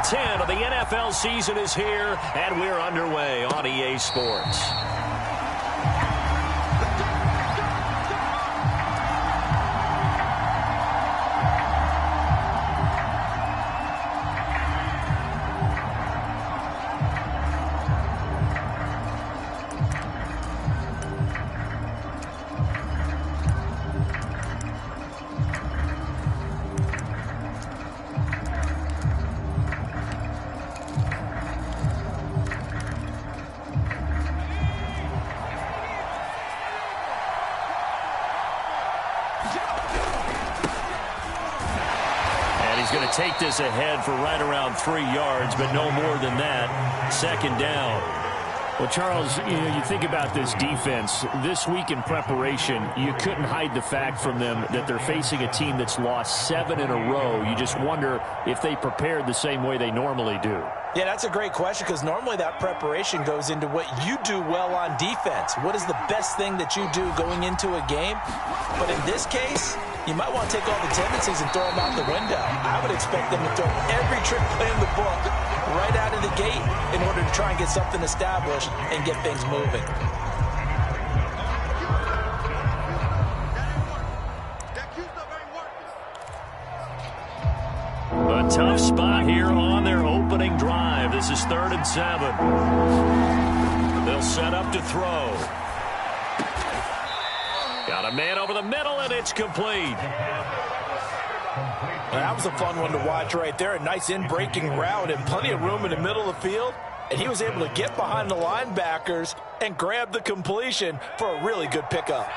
10 of the NFL season is here, and we're underway on EA Sports. Take this ahead for right around 3 yards, but no more than that. Second down. Well, Charles, you think about this defense. This week in preparation, you couldn't hide the fact from them that they're facing a team that's lost 7 in a row. You just wonder if they prepared the same way they normally do. Yeah, that's a great question, because normally that preparation goes into what you do well on defense. What is the best thing that you do going into a game? But in this case, you might want to take all the tendencies and throw them out the window. I would expect them to throw every trick play in the book right out of the gate in order to try and get something established and get things moving. A tough spot here on their opening drive. This is 3rd and 7. They'll set up to throw. Got a man over the middle, and it's complete. That was a fun one to watch right there. A nice in-breaking route and plenty of room in the middle of the field. And he was able to get behind the linebackers and grab the completion for a really good pickup.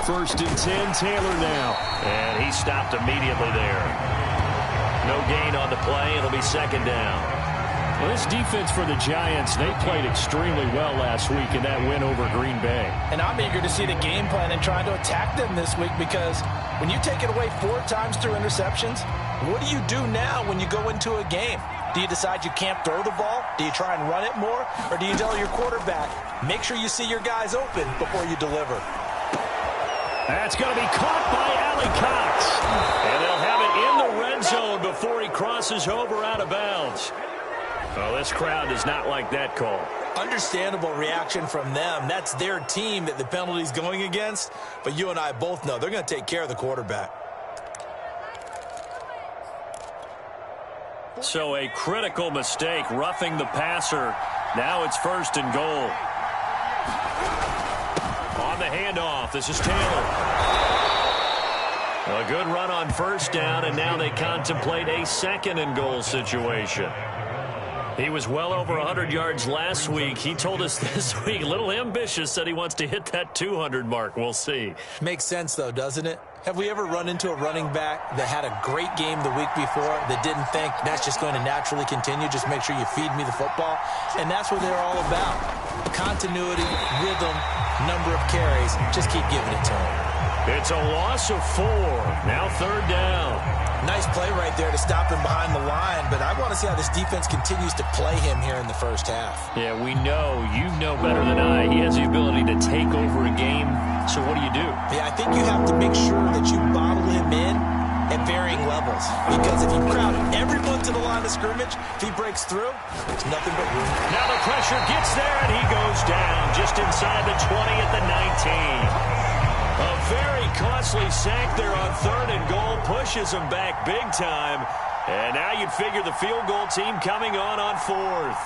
1st and 10, Taylor now. And he stopped immediately there. No gain on the play. It'll be 2nd down. Well, this defense for the Giants, they played extremely well last week in that win over Green Bay. And I'm eager to see the game plan and trying to attack them this week, because when you take it away 4 times through interceptions, what do you do now when you go into a game? Do you decide you can't throw the ball? Do you try and run it more? Or do you tell your quarterback, make sure you see your guys open before you deliver? That's going to be caught by Allie Cox. And they'll have it in the red zone before he crosses over out of bounds. Well, this crowd does not like that call. Understandable reaction from them. That's their team that the penalty's going against. But you and I both know they're going to take care of the quarterback. So a critical mistake, roughing the passer. Now it's 1st and goal. On the handoff, this is Taylor. A good run on 1st down, and now they contemplate a 2nd and goal situation. He was well over 100 yards last week. He told us this week, a little ambitious, said he wants to hit that 200 mark. We'll see. Makes sense, though, doesn't it? Have we ever run into a running back that had a great game the week before that didn't think that's just going to naturally continue? Just make sure you feed me the football. And that's what they're all about. Continuity, rhythm, number of carries. Just keep giving it to him. It's a loss of 4. Now 3rd down. Nice play right there to stop him behind the line, but I want to see how this defense continues to play him here in the 1st half. Yeah, we know. You know better than I. He has the ability to take over a game. So what do you do? Yeah, I think you have to make sure that you bottle him in at varying levels. Because if you crowd everyone to the line of scrimmage, if he breaks through, there's nothing but room. Now the pressure gets there, and he goes down just inside the 20 at the 19. A very costly sack there on 3rd and goal, pushes him back big time. And now you'd figure the field goal team coming on 4th.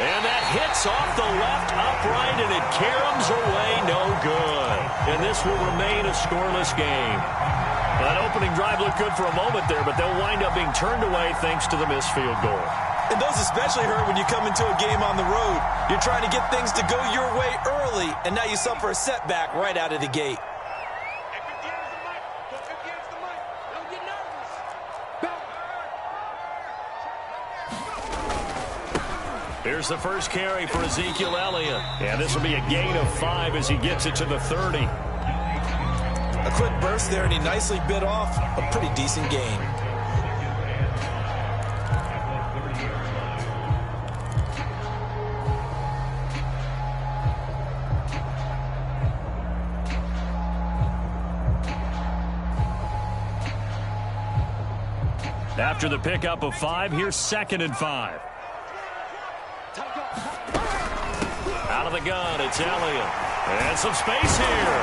And that hits off the left upright, and it caroms away, no good. And this will remain a scoreless game. That opening drive looked good for a moment there, but they'll wind up being turned away thanks to the missed field goal. And those especially hurt when you come into a game on the road. You're trying to get things to go your way early, and now you suffer a setback right out of the gate. Here's the first carry for Ezekiel Elliott. And this will be a gain of 5 as he gets it to the 30. A quick burst there, and he nicely bit off a pretty decent gain. After the pickup of 5, here's 2nd and 5. Out of the gun, it's Elliott. And some space here.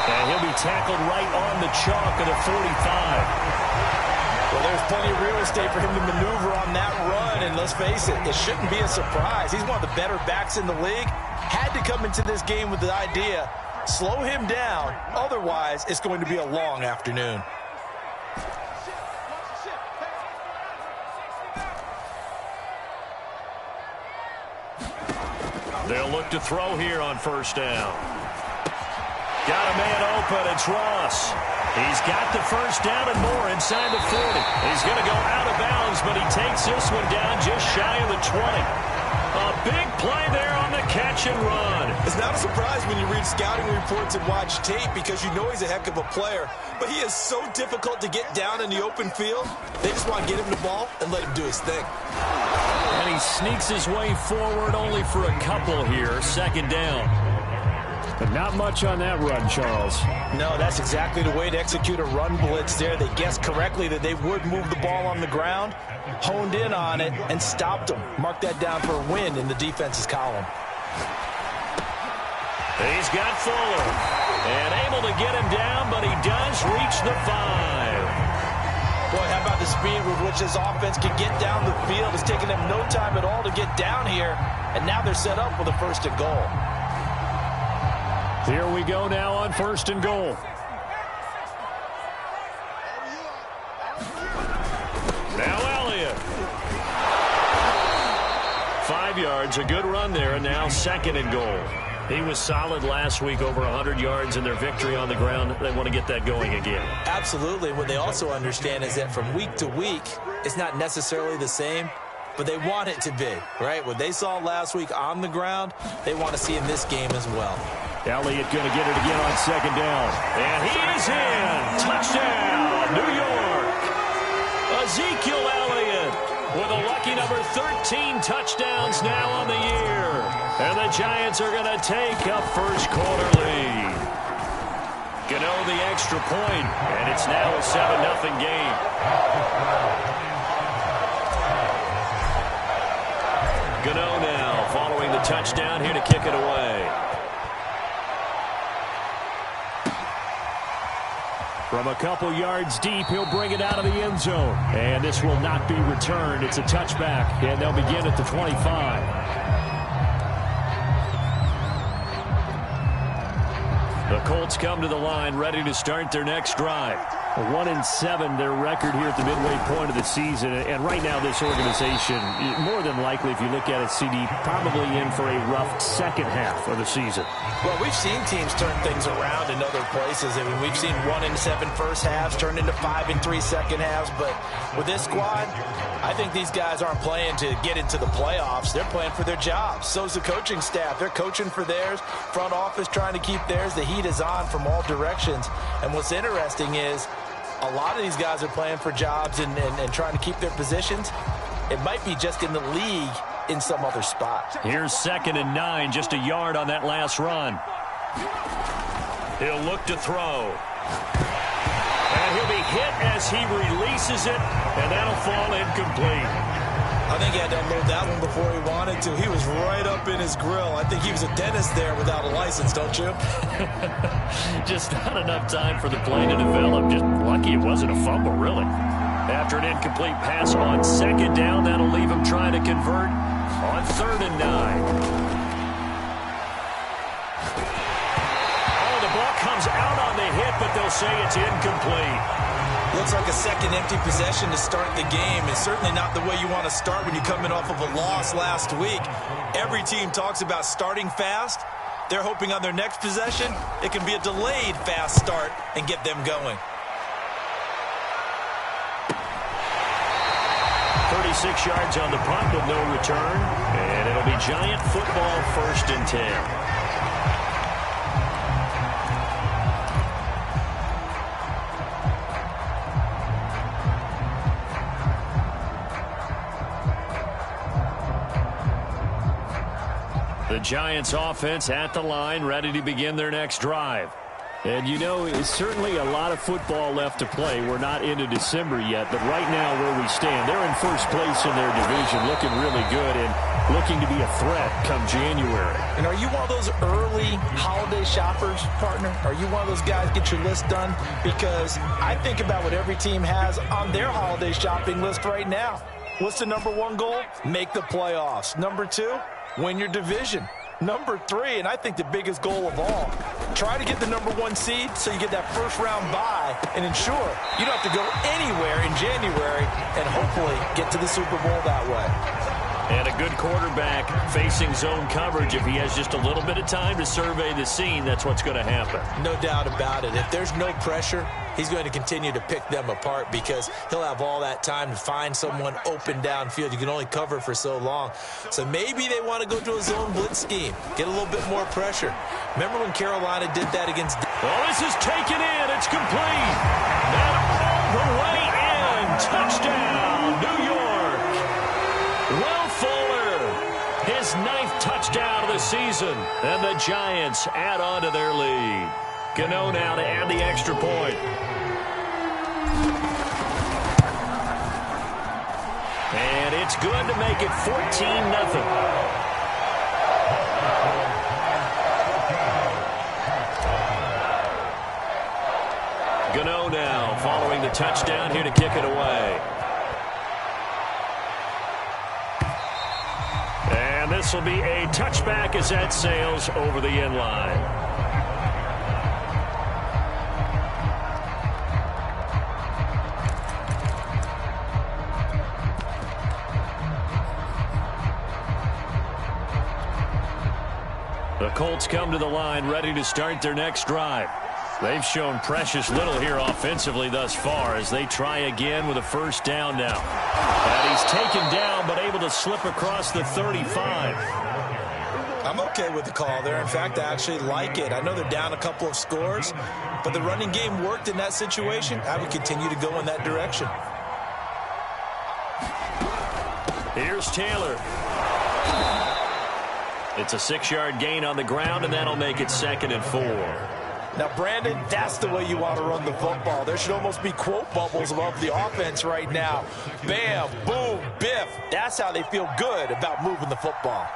And he'll be tackled right on the chalk of the 45. Well, there's plenty of real estate for him to maneuver on that run. And let's face it, it shouldn't be a surprise. He's one of the better backs in the league. Had to come into this game with the idea, slow him down. Otherwise, it's going to be a long afternoon. They'll look to throw here on 1st down. Got a man open. It's Ross. He's got the 1st down and more inside the 40. He's going to go out of bounds, but he takes this one down just shy of the 20. A big play there on the catch and run. It's not a surprise when you read scouting reports and watch tape because you know he's a heck of a player. But he is so difficult to get down in the open field. They just want to get him the ball and let him do his thing. And he sneaks his way forward only for a couple here. 2nd down. But not much on that run, Charles. No, that's exactly the way to execute a run blitz there. They guessed correctly that they would move the ball on the ground, honed in on it, and stopped them. Mark that down for a win in the defense's column. He's got Fuller. And able to get him down, but he does reach the 5. Boy, how about the speed with which this offense can get down the field? It's taken them no time at all to get down here, and now they're set up with a 1st and goal. Here we go now on 1st and goal. Now Elliott. 5 yards, a good run there, and now 2nd and goal. He was solid last week, over 100 yards in their victory on the ground. They want to get that going again. Absolutely. What they also understand is that from week to week, it's not necessarily the same, but they want it to be, right? What they saw last week on the ground, they want to see in this game as well. Elliott going to get it again on 2nd down. And he is in. Touchdown, New York. Ezekiel Elliott with a lucky number 13 touchdowns now on the year. And the Giants are going to take a 1st quarter lead. Gano the extra point, and it's now a 7-0 game. Gano now following the touchdown here to kick it away. From a couple yards deep, he'll bring it out of the end zone. And this will not be returned. It's a touchback, and they'll begin at the 25. The Colts come to the line, ready to start their next drive. 1-7, their record here at the midway point of the season. And right now, this organization, more than likely, if you look at it, CD, probably in for a rough 2nd half of the season. Well, we've seen teams turn things around in other places. I mean, we've seen 1-7 first halves turn into 5-3 second halves. But with this squad, I think these guys aren't playing to get into the playoffs. They're playing for their jobs. So's the coaching staff. They're coaching for theirs. Front office trying to keep theirs. The heat is on from all directions. And what's interesting is a lot of these guys are playing for jobs and trying to keep their positions. It might be just in the league in some other spot. Here's 2nd and 9, just a yard on that last run. He'll look to throw. And he'll be hit as he releases it, and that'll fall incomplete. I think he had to unload that one before he wanted to. He was right up in his grill. I think he was a dentist there without a license, don't you? Just not enough time for the play to develop. Just lucky it wasn't a fumble, really. After an incomplete pass on 2nd down, that'll leave him trying to convert on 3rd and 9. Oh, the ball comes out on the hit, but they'll say it's incomplete. Looks like a second empty possession to start the game. It's certainly not the way you want to start when you're coming off of a loss last week. Every team talks about starting fast. They're hoping on their next possession, it can be a delayed fast start and get them going. 36 yards on the punt with no return. And it'll be Giant football, 1st and 10. The Giants offense at the line, ready to begin their next drive. And, you know, it's certainly a lot of football left to play. We're not into December yet, but right now where we stand, they're in first place in their division, looking really good and looking to be a threat come January. And are you one of those early holiday shoppers, partner? Are you one of those guys get your list done? Because I think about what every team has on their holiday shopping list right now. What's the number one goal? Make the playoffs. Number two, win your division. Number three, and I think the biggest goal of all, try to get the number one seed so you get that first round bye and ensure you don't have to go anywhere in January and hopefully get to the Super Bowl that way. And a good quarterback facing zone coverage, if he has just a little bit of time to survey the scene, that's what's going to happen. No doubt about it. If there's no pressure, he's going to continue to pick them apart because he'll have all that time to find someone open downfield. You can only cover for so long. So maybe they want to go to a zone blitz scheme, get a little bit more pressure. Remember when Carolina did that against... Well, this is taken in. It's complete. And all the way in. Touchdown, New York. Will Fuller, his 9th touchdown of the season, and the Giants add on to their lead. Gano now to add the extra point. And it's good to make it 14-0. Gano now following the touchdown here to kick it away. And this will be a touchback as that sails over the end line. The Colts come to the line ready to start their next drive. They've shown precious little here offensively thus far as they try again with a first down now. And he's taken down but able to slip across the 35. I'm okay with the call there. In fact, I actually like it. I know they're down a couple of scores, but the running game worked in that situation. I would continue to go in that direction. Here's Taylor. It's a 6-yard gain on the ground, and that'll make it 2nd and 4. Now, Brandon, that's the way you want to run the football. There should almost be quote bubbles above the offense right now. Bam, boom, biff. That's how they feel good about moving the football.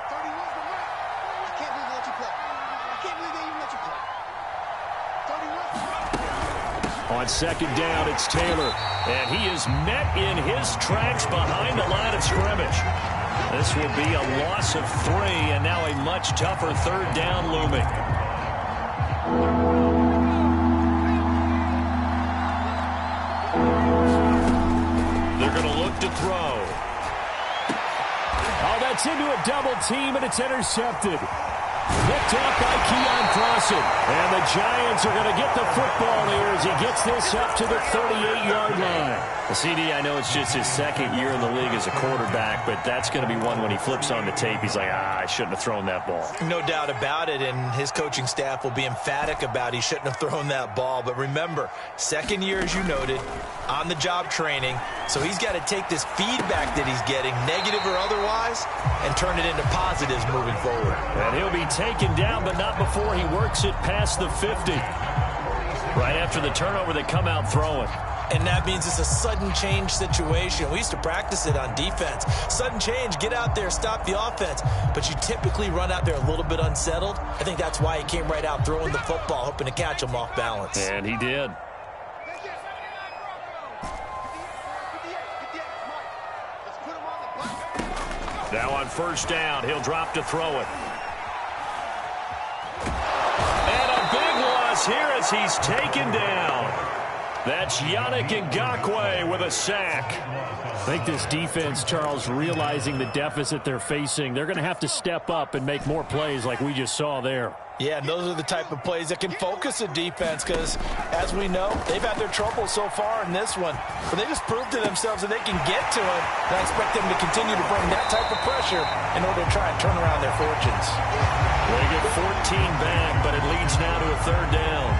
On 2nd down, it's Taylor. And he is met in his tracks behind the line of scrimmage. This will be a loss of 3, and now a much tougher 3rd down looming. They're going to look to throw. Oh, that's into a double team, and it's intercepted. Picked up by Keon Crossen. And the Giants are going to get the football here as he gets this up to the 38-yard line. The CD, I know it's just his 2nd year in the league as a quarterback, but that's going to be one when he flips on the tape. He's like, I shouldn't have thrown that ball. No doubt about it, and his coaching staff will be emphatic about he shouldn't have thrown that ball. But remember, 2nd year, as you noted, on-the-job training. So he's got to take this feedback that he's getting, negative or otherwise, and turn it into positives moving forward. And he'll be taken down, but not before he works it past the 50. Right after the turnover, they come out throwing. And that means it's a sudden change situation. We used to practice it on defense. Sudden change, get out there, stop the offense. But you typically run out there a little bit unsettled. I think that's why he came right out throwing the football, hoping to catch him off balance. And he did. Now on 1st down, he'll drop to throw it. And a big loss here as he's taken down. That's Yannick Ngakoue with a sack. I think this defense, Charles, realizing the deficit they're facing, they're going to have to step up and make more plays like we just saw there. Yeah, and those are the type of plays that can focus a defense because, as we know, they've had their trouble so far in this one. But they just proved to themselves that they can get to him, and I expect them to continue to bring that type of pressure in order to try and turn around their fortunes. They get 14 back, but it leads now to a 3rd down.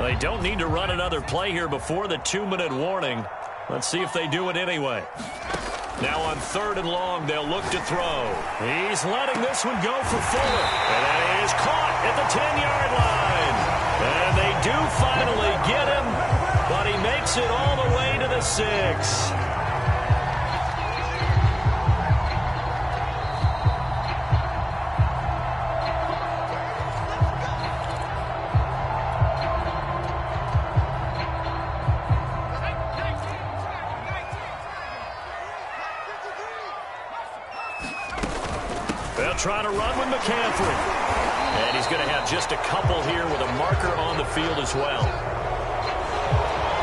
They don't need to run another play here before the 2-minute warning. Let's see if they do it anyway. Now on 3rd and long, they'll look to throw. He's letting this one go for Fuller. And that is caught at the 10-yard line. And they do finally get him, but he makes it all the way to the 6. They'll try to run with McCaffrey. And he's going to have just a couple here with a marker on the field as well.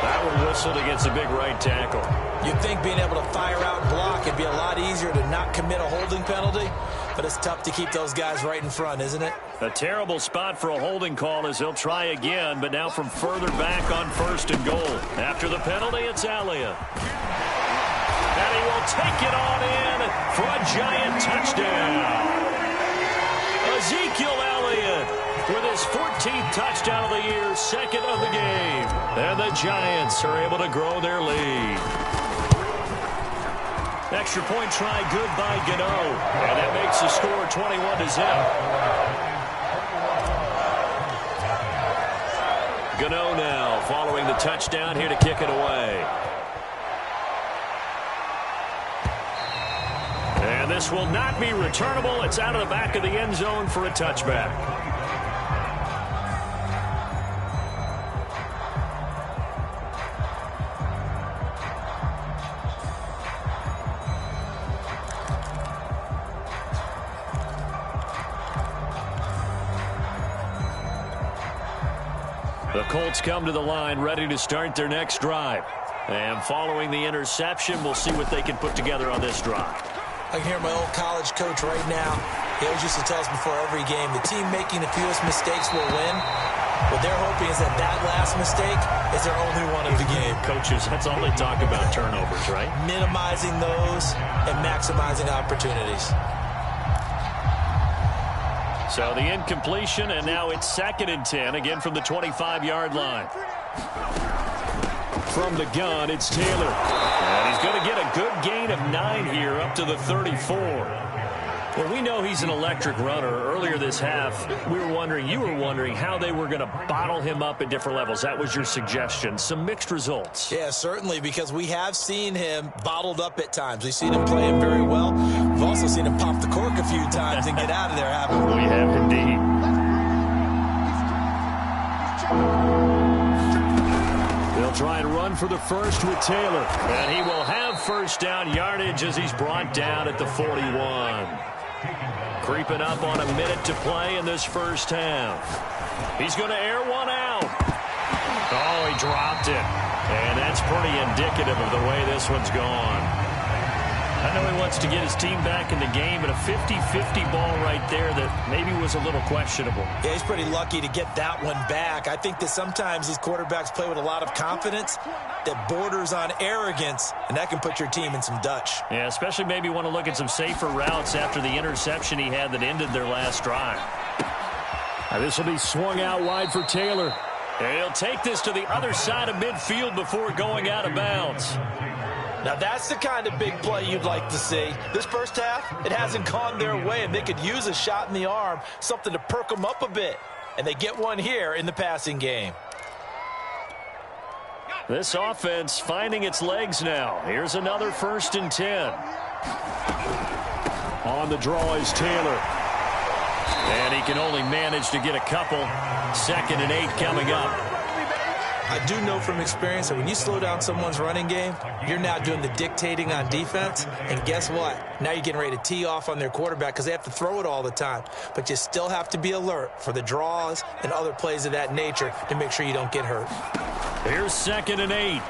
That one whistled against a big right tackle. You'd think being able to fire out and block it'd be a lot easier to not commit a holding penalty, but it's tough to keep those guys right in front, isn't it? A terrible spot for a holding call as he'll try again, but now from further back on 1st and goal. After the penalty, it's Elliott. And he will take it on in for a giant touchdown. Ezekiel Elliott with his 14th touchdown of the year, 2nd of the game. And the Giants are able to grow their lead. Extra point try good by Gano. And that makes the score 21-0. Gano now following the touchdown here to kick it away. And this will not be returnable. It's out of the back of the end zone for a touchback. The Colts come to the line ready to start their next drive. And following the interception, we'll see what they can put together on this drive. I can hear my old college coach right now. He always used to tell us before every game, the team making the fewest mistakes will win. What they're hoping is that that last mistake is their only one of the game. Coaches, that's all they talk about, turnovers, right? Minimizing those and maximizing opportunities. So the incompletion, and now it's 2nd and 10, again from the 25-yard line. From the gun, it's Taylor. And he's going to get a good gain of 9 here up to the 34. Well, we know he's an electric runner. Earlier this half, you were wondering how they were going to bottle him up at different levels. That was your suggestion. Some mixed results. Yeah, certainly, because we have seen him bottled up at times. We've seen him play him very well. We've also seen him pop the cork a few times and get out of there, haven't we? We have indeed. They'll try and run for the first with Taylor. And he will have first down yardage as he's brought down at the 41. Creeping up on a minute to play in this first half. He's going to air one out. Oh, he dropped it. And that's pretty indicative of the way this one's gone. I know he wants to get his team back in the game, but a 50-50 ball right there that maybe was a little questionable. Yeah, he's pretty lucky to get that one back. I think that sometimes these quarterbacks play with a lot of confidence that borders on arrogance, and that can put your team in some Dutch. Yeah, especially maybe want to look at some safer routes after the interception he had that ended their last drive. This will be swung out wide for Taylor. And he'll take this to the other side of midfield before going out of bounds. Now, that's the kind of big play you'd like to see. This first half, it hasn't gone their way, and they could use a shot in the arm, something to perk them up a bit. And they get one here in the passing game. This offense finding its legs now. Here's another 1st and 10. On the draw is Taylor. And he can only manage to get a couple. 2nd and 8 coming up. I do know from experience that when you slow down someone's running game, you're now doing the dictating on defense. And guess what? Now you're getting ready to tee off on their quarterback because they have to throw it all the time. But you still have to be alert for the draws and other plays of that nature to make sure you don't get hurt. Here's 2nd and 8.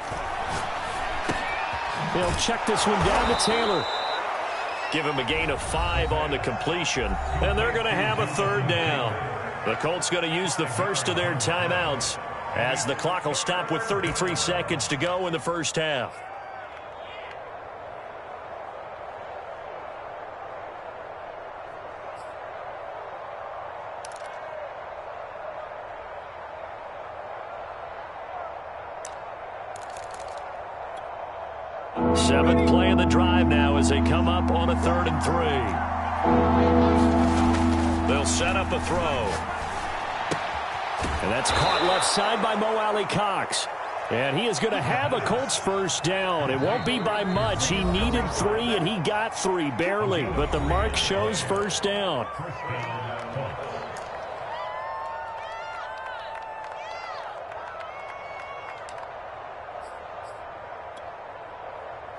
They'll check this one down to Taylor. Give him a gain of 5 on the completion. And they're going to have a 3rd down. The Colts going to use the first of their timeouts, as the clock will stop with 33 seconds to go in the first half. Seventh play of the drive now as they come up on a 3rd and 3. They'll set up a throw. And that's caught left side by Mo Alley-Cox. And he is going to have a Colts first down. It won't be by much. He needed 3, and he got 3, barely. But the mark shows first down.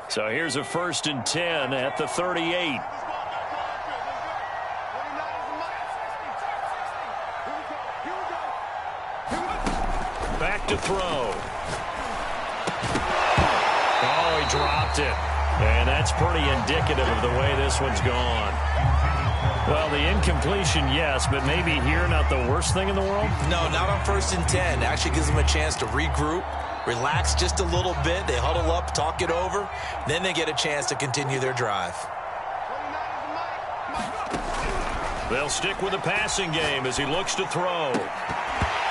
So here's a 1st and 10 at the 38. Back to throw. Oh, he dropped it. And that's pretty indicative of the way this one's gone. Well, the incompletion, yes, but maybe here not the worst thing in the world? No, not on 1st and 10. Actually gives them a chance to regroup, relax just a little bit. They huddle up, talk it over. Then they get a chance to continue their drive. They'll stick with the passing game as he looks to throw.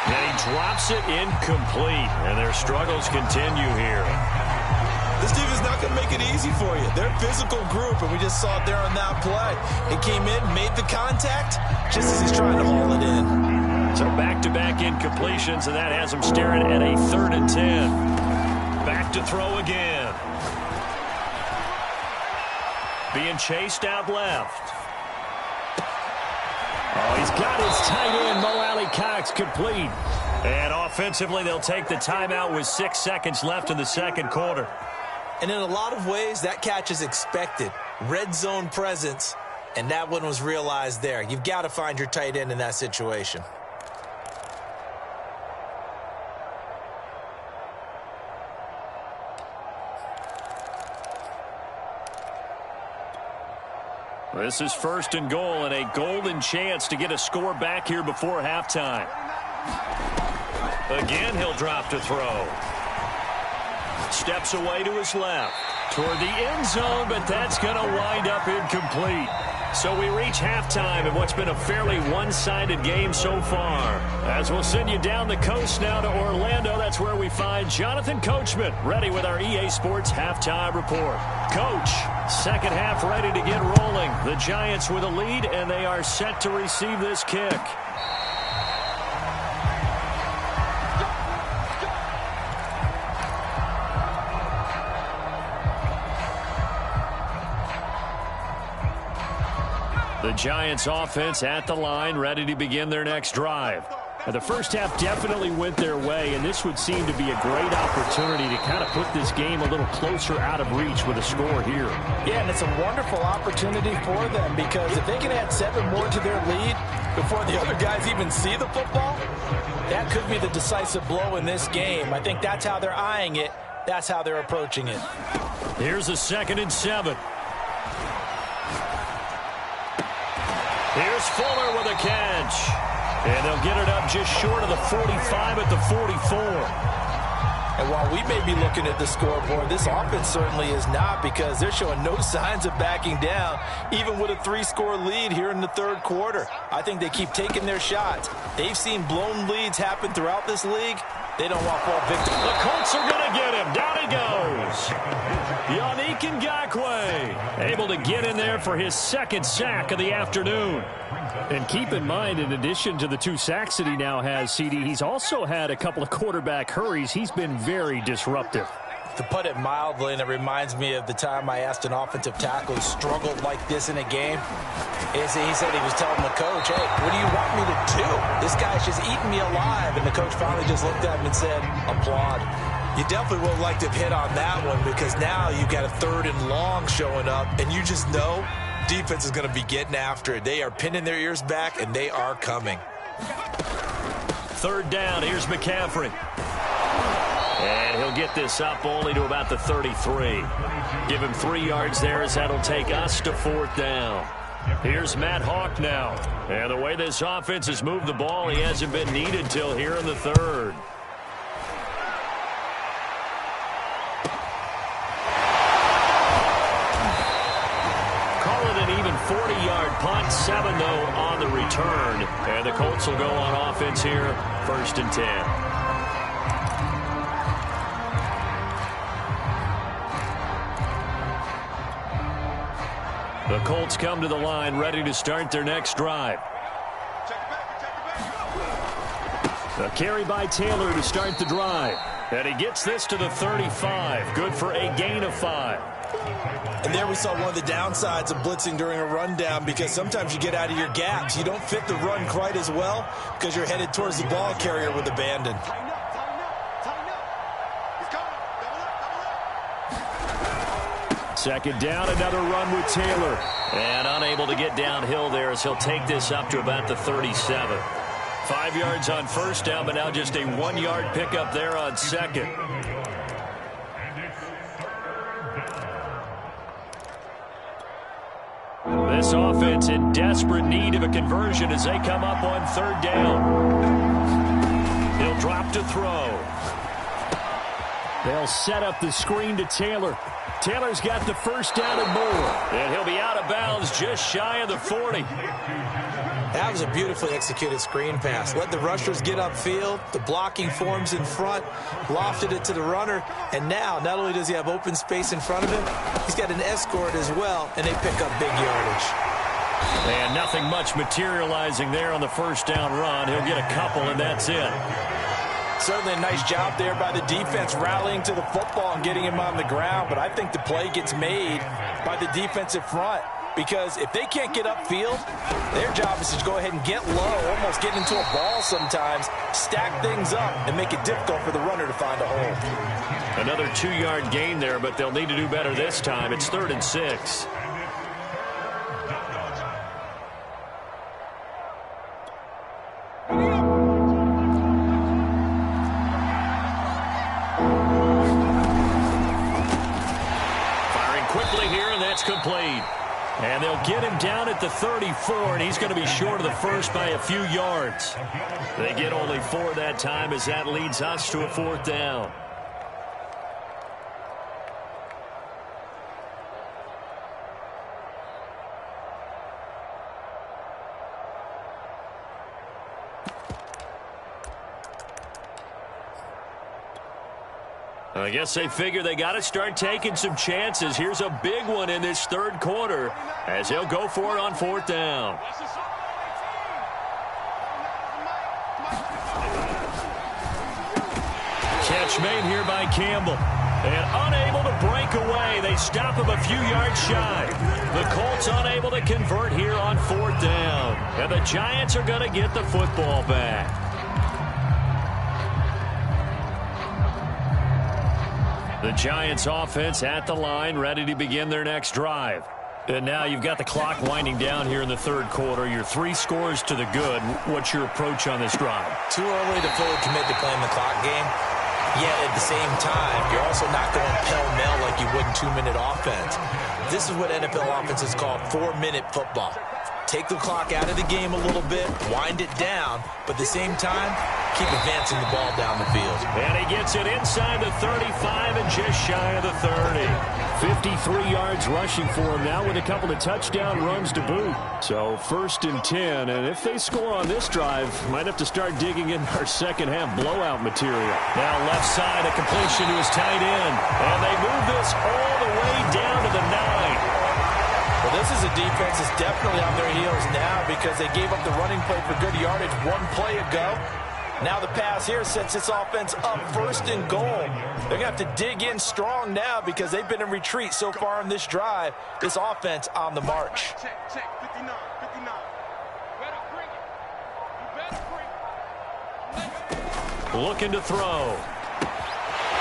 And he drops it incomplete. And their struggles continue here. This team is not going to make it easy for you. They're a physical group, and we just saw it there on that play. He came in, made the contact, just as he's trying to haul it in. So back-to-back incompletions, and that has him staring at a 3rd and 10. Back to throw again. Being chased out left. Oh, he's got his tight end, Mo Alley-Cox, complete. And offensively, they'll take the timeout with 6 seconds left in the 2nd quarter. And in a lot of ways, that catch is expected. Red zone presence, and that one was realized there. You've got to find your tight end in that situation. This is 1st and goal and a golden chance to get a score back here before halftime. Again, he'll drop to throw. Steps away to his left. Toward the end zone, but that's going to wind up incomplete. So we reach halftime in what's been a fairly one-sided game so far. As we'll send you down the coast now to Orlando, that's where we find Jonathan Coachman ready with our EA Sports Halftime Report. Coach, 2nd half ready to get rolling. The Giants with a lead, and they are set to receive this kick. The Giants offense at the line, ready to begin their next drive. The first half definitely went their way, and this would seem to be a great opportunity to kind of put this game a little closer out of reach with a score here. Yeah, and it's a wonderful opportunity for them because if they can add 7 more to their lead before the other guys even see the football, that could be the decisive blow in this game. I think that's how they're eyeing it. That's how they're approaching it. Here's a 2nd and 7. Here's Fuller with a catch. And they'll get it up just short of the 45 at the 44. And while we may be looking at the scoreboard, this offense certainly is not because they're showing no signs of backing down, even with a 3-score lead here in the 3rd quarter. I think they keep taking their shots. They've seen blown leads happen throughout this league. They don't want fall victims. The Colts are going to get him. Down he goes. Yannick Ngakoue able to get in there for his 2nd sack of the afternoon. And keep in mind, in addition to the 2 sacks that he now has, CD, he's also had a couple of quarterback hurries. He's been very disruptive. To put it mildly, and it reminds me of the time I asked an offensive tackle who struggled like this in a game. He said he was telling the coach, hey, what do you want me to do? This guy's just eating me alive. And the coach finally just looked at him and said, applaud. You definitely would like to have hit on that one because now you've got a 3rd and long showing up, and you just know defense is going to be getting after it. They are pinning their ears back, and they are coming. 3rd down. Here's McCaffrey. And he'll get this up only to about the 33. Give him 3 yards there as that'll take us to 4th down. Here's Matt Hawk now. And the way this offense has moved the ball, he hasn't been needed till here in the 3rd. Call it an even 40-yard punt. 7, though, on the return. And the Colts will go on offense here, 1st and 10. The Colts come to the line ready to start their next drive. A carry by Taylor to start the drive. And he gets this to the 35. Good for a gain of 5. And there we saw one of the downsides of blitzing during a rundown, because sometimes you get out of your gaps. You don't fit the run quite as well because you're headed towards the ball carrier with abandon. Second down, another run with Taylor. And unable to get downhill there as he'll take this up to about the 37. 5 yards on first down, but now just a 1-yard pickup there on second. This offense in desperate need of a conversion as they come up on third down. He'll drop to throw. They'll set up the screen to Taylor. Taylor's got the first down and more. And he'll be out of bounds just shy of the 40. That was a beautifully executed screen pass. Let the rushers get upfield. The blocking forms in front. Lofted it to the runner. And now, not only does he have open space in front of him, he's got an escort as well, and they pick up big yardage. And nothing much materializing there on the first down run. He'll get a couple, and that's it. Certainly a nice job there by the defense rallying to the football and getting him on the ground. But I think the play gets made by the defensive front, because if they can't get upfield, their job is to go ahead and get low, almost get into a ball sometimes, stack things up, and make it difficult for the runner to find a hole. Another 2-yard gain there, but they'll need to do better this time. It's 3rd and 6. Complete. And they'll get him down at the 34, and he's going to be short of the first by a few yards. They get only 4 that time as that leads us to a 4th down. I guess they figure they got to start taking some chances. Here's a big one in this 3rd quarter as they'll go for it on 4th down. Catch made here by Campbell. And unable to break away. They stop him a few yards shy. The Colts unable to convert here on 4th down. And the Giants are going to get the football back. The Giants offense at the line, ready to begin their next drive. And now you've got the clock winding down here in the 3rd quarter. You're 3 scores to the good. What's your approach on this drive? Too early to fully commit to playing the clock game. Yet at the same time, you're also not going pell-mell like you would in 2-minute offense. This is what NFL offenses call 4-minute football. Take the clock out of the game a little bit, wind it down, but at the same time, keep advancing the ball down the field. And he gets it inside the 35 and just shy of the 30. 53 yards rushing for him now with a couple of touchdown runs to boot. So 1st and 10, and if they score on this drive, might have to start digging in our second-half blowout material. Now left side, a completion to his tight end, and they move this all the way down to the 9. Well, this is a defense that's definitely on their heels now because they gave up the running play for good yardage 1 play ago. Now the pass here sets this offense up 1st and goal. They're going to have to dig in strong now because they've been in retreat so far in this drive. This offense on the march. Check, 59. Better bring it. You better bring it. Looking to throw.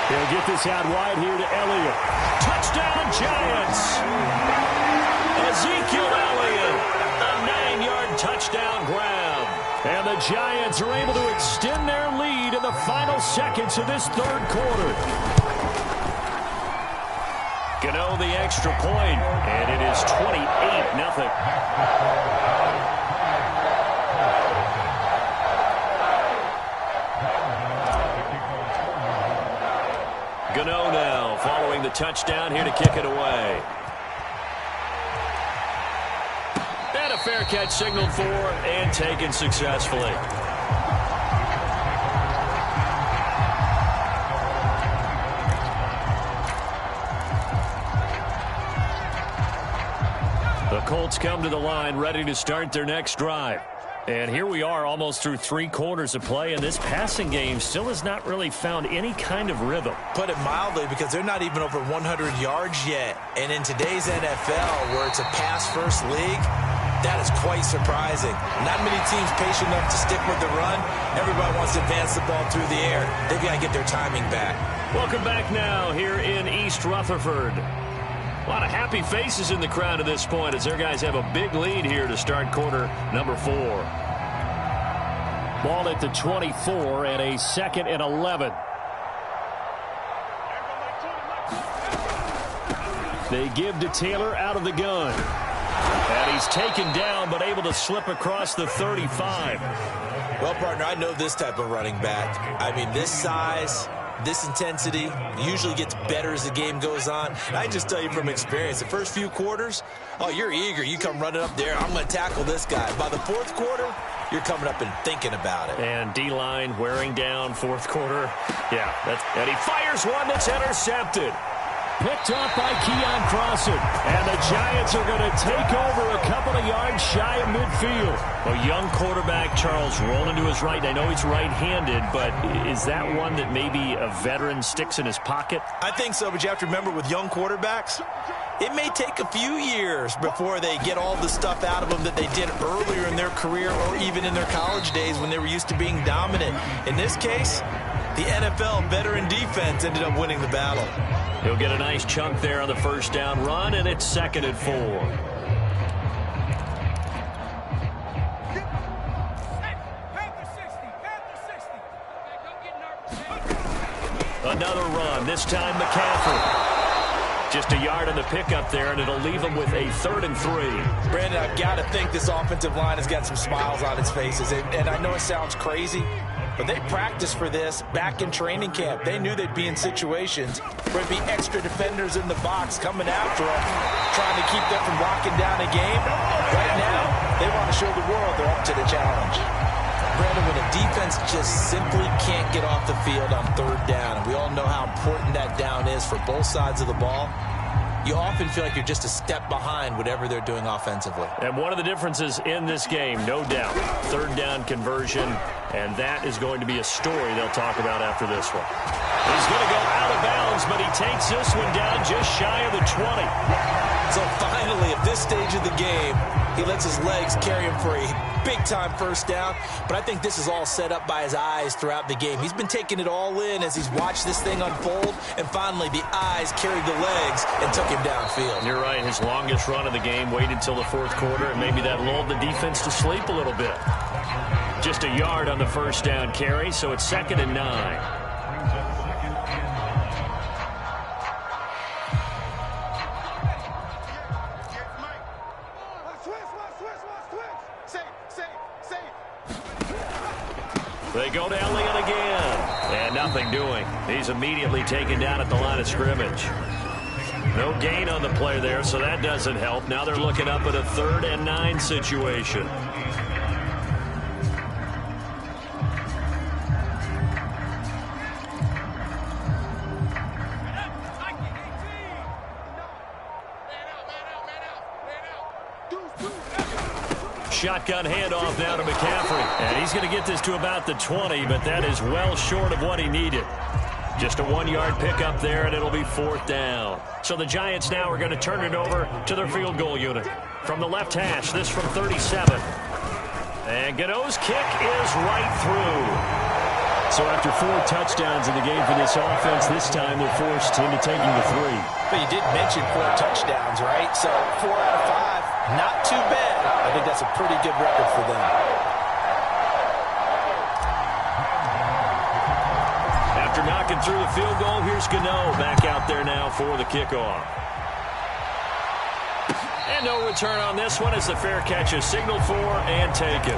He'll get this out wide here to Elliott. Touchdown, Giants! Ezekiel Elliott, a 9-yard touchdown grab. And the Giants are able to extend their lead in the final seconds of this 3rd quarter. Gano the extra point, and it is 28-0. Gano now following the touchdown here to kick it away. And a fair catch signaled for and taken successfully. The Colts come to the line ready to start their next drive. And here we are almost through 3 quarters of play, and this passing game still has not really found any kind of rhythm. Put it mildly, because they're not even over 100 yards yet. And in today's NFL, where it's a pass-first league, that is quite surprising. Not many teams patient enough to stick with the run. Everybody wants to advance the ball through the air. They've got to get their timing back. Welcome back now here in East Rutherford. A lot of happy faces in the crowd at this point as their guys have a big lead here to start quarter number 4. Ball at the 24 and a 2nd and 11. They give to Taylor out of the gun. And he's taken down but able to slip across the 35. Well, partner, I know this type of running back. I mean, this size, this intensity usually gets better as the game goes on. And I just tell you from experience, the first few quarters, oh, you're eager. You come running up there, I'm going to tackle this guy. By the 4th quarter, you're coming up and thinking about it. And D-line wearing down 4th quarter. Yeah, and he fires one that's intercepted. Picked off by Keon Crossan. And the Giants are going to take over a couple of yards shy of midfield. A young quarterback, Charles, rolling to his right. I know he's right-handed, but is that one that maybe a veteran sticks in his pocket? I think so, but you have to remember with young quarterbacks, it may take a few years before they get all the stuff out of them that they did earlier in their career or even in their college days when they were used to being dominant. In this case, the NFL veteran defense ended up winning the battle. He'll get a nice chunk there on the first down run, and it's 2nd and 4. Another run, this time McCaffrey. Just a yard on the pickup there, and it'll leave him with a 3rd and 3. Brandon, I've got to think this offensive line has got some smiles on its faces. And I know it sounds crazy, but they practiced for this back in training camp. They knew they'd be in situations where there'd be extra defenders in the box coming after them, trying to keep them from locking down a game. Right now, they want to show the world they're up to the challenge. Brandon, when a defense just simply can't get off the field on 3rd down, and we all know how important that down is for both sides of the ball, you often feel like you're just a step behind whatever they're doing offensively. And one of the differences in this game, no doubt, 3rd down conversion, and that is going to be a story they'll talk about after this one. He's going to go out of bounds, but he takes this one down just shy of the 20. So finally, at this stage of the game, he lets his legs carry him for a big-time first down. But I think this is all set up by his eyes throughout the game. He's been taking it all in as he's watched this thing unfold. And finally, the eyes carried the legs and took him downfield. You're right. His longest run of the game waited till the 4th quarter, and maybe that lulled the defense to sleep a little bit. Just a yard on the first down carry, so it's 2nd and 9. They go to Elliott again. And nothing doing. He's immediately taken down at the line of scrimmage. No gain on the play there, so that doesn't help. Now they're looking up at a 3rd and 9 situation. Shotgun handoff now to McCaffrey. And he's going to get this to about the 20, but that is well short of what he needed. Just a 1-yard pickup there, and it'll be 4th down. So the Giants now are going to turn it over to their field goal unit. From the left hash, this from 37. And Gano's kick is right through. So after 4 touchdowns in the game for this offense, this time they're forced into taking the 3. But you did mention 4 touchdowns, right? So 4 out of 5, not too bad. I think that's a pretty good record for them. After knocking through the field goal, here's Gano back out there now for the kickoff. And no return on this one as the fair catch is signaled for and taken.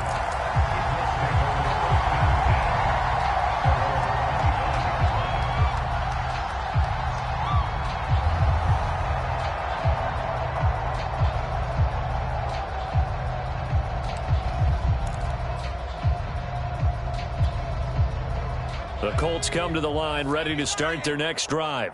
The Colts come to the line ready to start their next drive.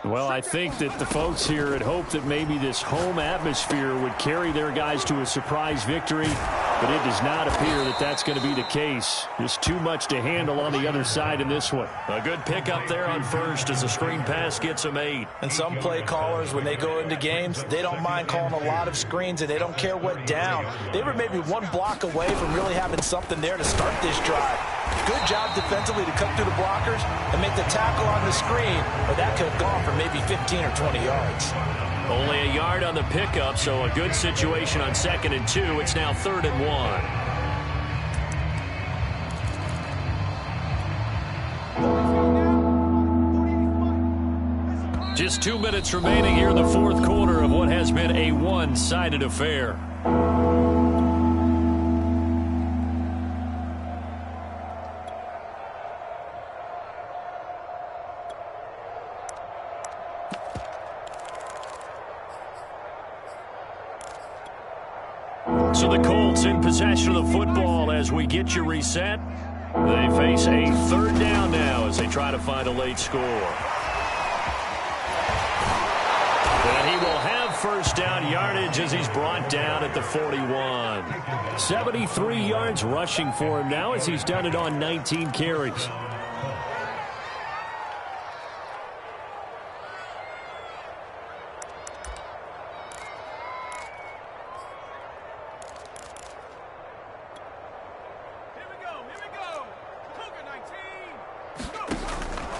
Well, I think that the folks here had hoped that maybe this home atmosphere would carry their guys to a surprise victory, but it does not appear that that's going to be the case. Just too much to handle on the other side in this one. A good pickup there on first as the screen pass gets them 8. And some play callers, when they go into games, they don't mind calling a lot of screens, and they don't care what down. They were maybe one block away from really having something there to start this drive. Good job defensively to cut through the blockers and make the tackle on the screen, but that could have gone for maybe 15 or 20 yards. Only a yard on the pickup, so a good situation on 2nd and 2. It's now 3rd and 1. Just 2 minutes remaining here in the 4th quarter of what has been a one-sided affair. So the Colts in possession of the football as we get you reset. They face a 3rd down now as they try to find a late score. And he will have 1st down yardage as he's brought down at the 41. 73 yards rushing for him now as he's done it on 19 carries.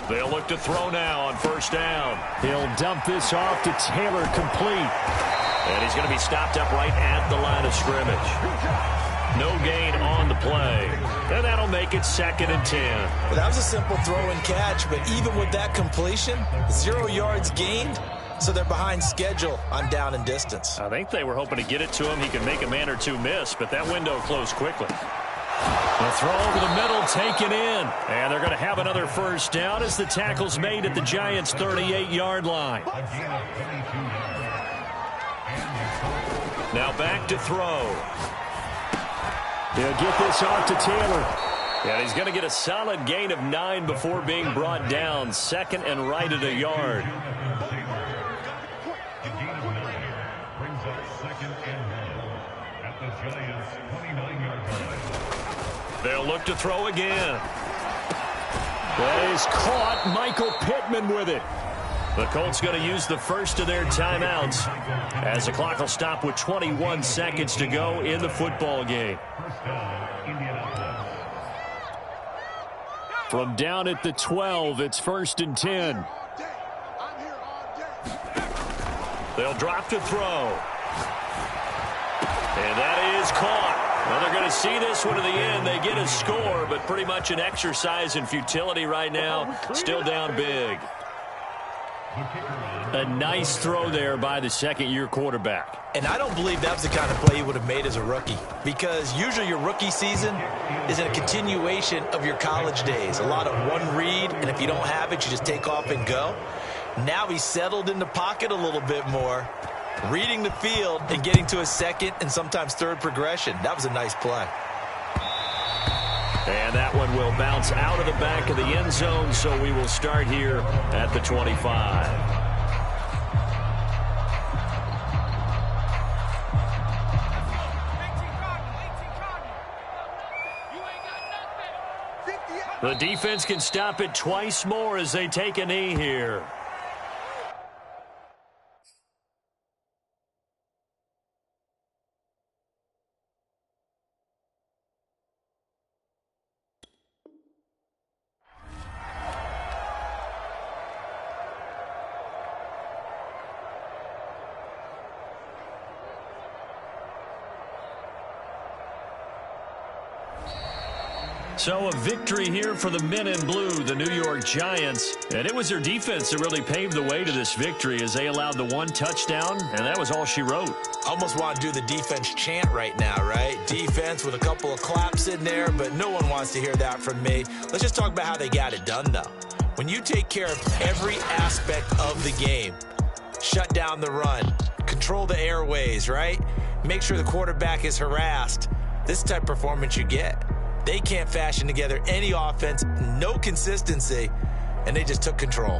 They'll look to throw now on 1st down. He'll dump this off to Taylor, complete. And he's going to be stopped up right at the line of scrimmage. No gain on the play. And that'll make it 2nd and 10. Well, that was a simple throw and catch, but even with that completion, 0 yards gained, so they're behind schedule on down and distance. I think they were hoping to get it to him. He could make a man or two miss, but that window closed quickly. The throw over the middle taken in. And they're going to have another 1st down as the tackle's made at the Giants' 38-yard line. Now back to throw. They'll get this off to Taylor. And he's going to get a solid gain of 9 before being brought down. 2nd and right at a yard. Brings up 2nd and 1 at the Giants' 29-yard line. They'll look to throw again. That is caught. Michael Pittman with it. The Colts going to use the first of their timeouts as the clock will stop with 21 seconds to go in the football game. From down at the 12, it's 1st and 10. They'll drop to throw. And that is caught. Well, they're going to see this one to the end. They get a score, but pretty much an exercise in futility right now. Still down big. A nice throw there by the 2nd-year quarterback. And I don't believe that was the kind of play he would have made as a rookie, because usually your rookie season is a continuation of your college days. A lot of one read, and if you don't have it, you just take off and go. Now he's settled in the pocket a little bit more, reading the field and getting to a 2nd and sometimes 3rd progression. That was a nice play. And that one will bounce out of the back of the end zone, so we will start here at the 25. The defense can stop it twice more as they take a knee here. So a victory here for the men in blue, the New York Giants. And it was their defense that really paved the way to this victory as they allowed the 1 touchdown, and that was all she wrote. Almost want to do the defense chant right now, right? Defense with a couple of claps in there, but no one wants to hear that from me. Let's just talk about how they got it done, though. When you take care of every aspect of the game, shut down the run, control the airways, right? Make sure the quarterback is harassed. This is the type of performance you get. They can't fashion together any offense, no consistency, and they just took control.